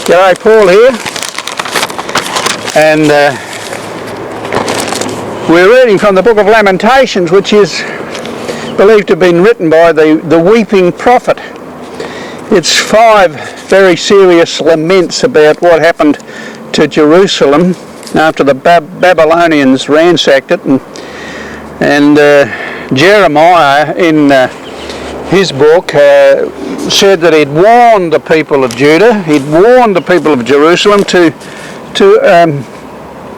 G'day, Paul here, and we're reading from the Book of Lamentations, which is believed to have been written by the weeping prophet. It's 5 very serious laments about what happened to Jerusalem after the Babylonians ransacked it, and Jeremiah in his book said that he'd warned the people of Judah, he'd warned the people of Jerusalem to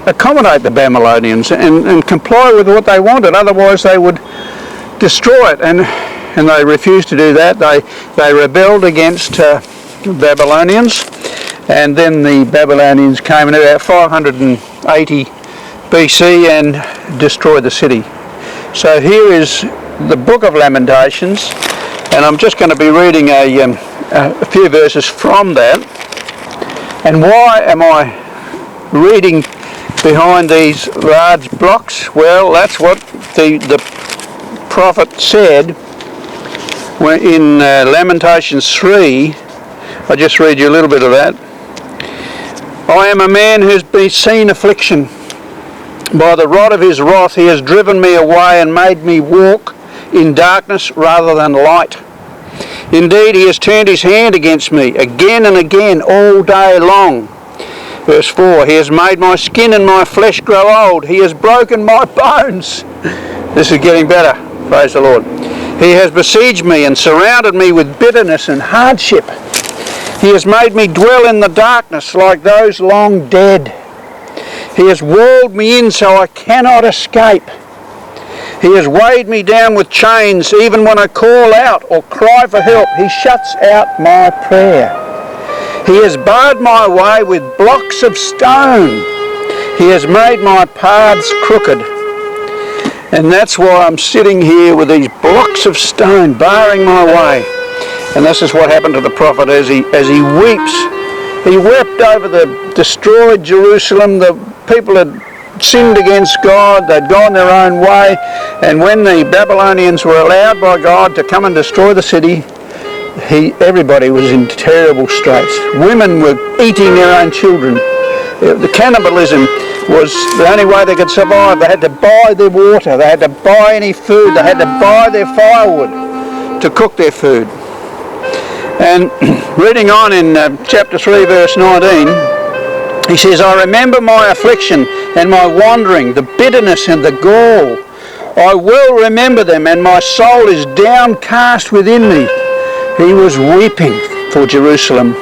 accommodate the Babylonians and comply with what they wanted, otherwise they would destroy it, and they refused to do that. They rebelled against Babylonians, and then the Babylonians came in about 580 BC and destroyed the city. So here is the Book of Lamentations, and I'm just going to be reading a few verses from that. And why am I reading behind these large blocks? Well, that's what the prophet said in Lamentations 3. I'll just read you a little bit of that. I am a man who's been seen affliction. By the rod of his wrath he has driven me away and made me walk in darkness rather than light. Indeed, he has turned his hand against me again and again all day long. Verse 4, he has made my skin and my flesh grow old. He has broken my bones. This is getting better, praise the Lord. He has besieged me and surrounded me with bitterness and hardship. He has made me dwell in the darkness like those long dead. He has walled me in so I cannot escape. He has weighed me down with chains. Even when I call out or cry for help, he shuts out my prayer. He has barred my way with blocks of stone. He has made my paths crooked. And that's why I'm sitting here with these blocks of stone barring my way. And this is what happened to the prophet as he weeps. He wept over the destroyed Jerusalem. The people had sinned against God, they'd gone their own way, and when the Babylonians were allowed by God to come and destroy the city, everybody was in terrible straits. Women were eating their own children. The cannibalism was the only way they could survive. They had to buy their water, they had to buy any food, they had to buy their firewood to cook their food. And reading on in chapter 3 verse 19, he says, I remember my affliction and my wandering, the bitterness and the gall. I will remember them, and my soul is downcast within me. He was weeping for Jerusalem.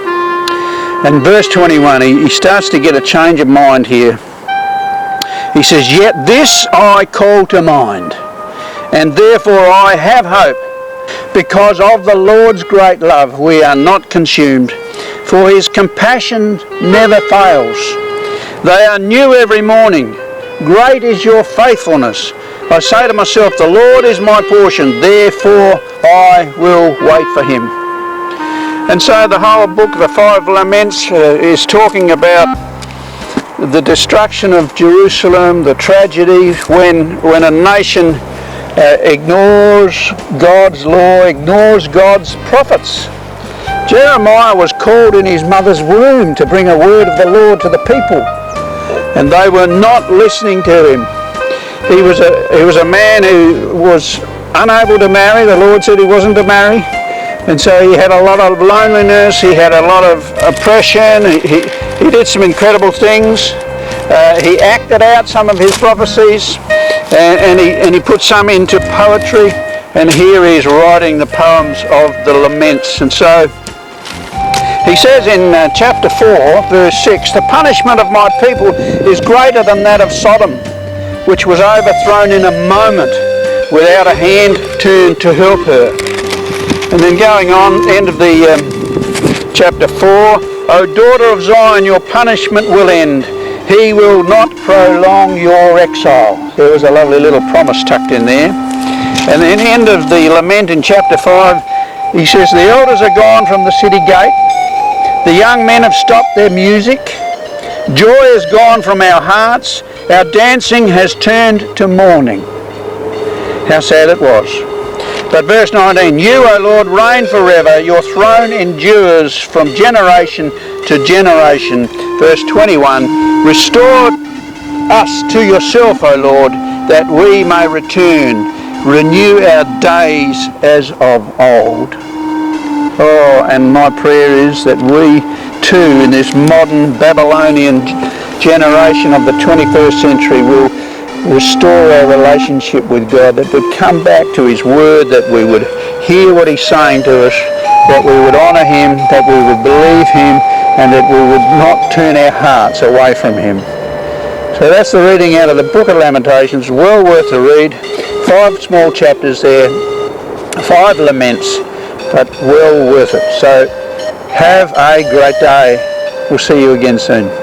And verse 21, he starts to get a change of mind here. He says, yet this I call to mind, and therefore I have hope. Because of the Lord's great love we are not consumed, for his compassion never fails. They are new every morning. Great is your faithfulness. I say to myself, the Lord is my portion, therefore I will wait for him. And so the whole book, the 5 laments, is talking about the destruction of Jerusalem, the tragedy when a nation ignores God's law, ignores God's prophets. Jeremiah was called in his mother's womb to bring a word of the Lord to the people, and they were not listening to him. He was a man who was unable to marry. The Lord said he wasn't to marry, and so he had a lot of loneliness, he had a lot of oppression, he did some incredible things. He acted out some of his prophecies, and he put some into poetry, and here he is writing the poems of the laments. And so he says in chapter 4 verse 6, the punishment of my people is greater than that of Sodom, which was overthrown in a moment without a hand turned to help her. And then going on, end of the chapter 4, O daughter of Zion, your punishment will end. He will not prolong your exile. There was a lovely little promise tucked in there. And then end of the lament in chapter 5, he says, the elders are gone from the city gate. The young men have stopped their music. Joy is gone from our hearts. Our dancing has turned to mourning. How sad it was. But verse 19, you, O Lord, reign forever. Your throne endures from generation to generation. Verse 21, restore us to yourself, O Lord, that we may return. Renew our days as of old. Oh, and my prayer is that we too, in this modern Babylonian generation of the 21st century, will restore our relationship with God, that would come back to his word, that we would hear what he's saying to us, that we would honour him, that we would believe him, and that we would not turn our hearts away from him. So that's the reading out of the Book of Lamentations. Well worth the read. 5 small chapters there, 5 laments, but well worth it. So have a great day. We'll see you again soon.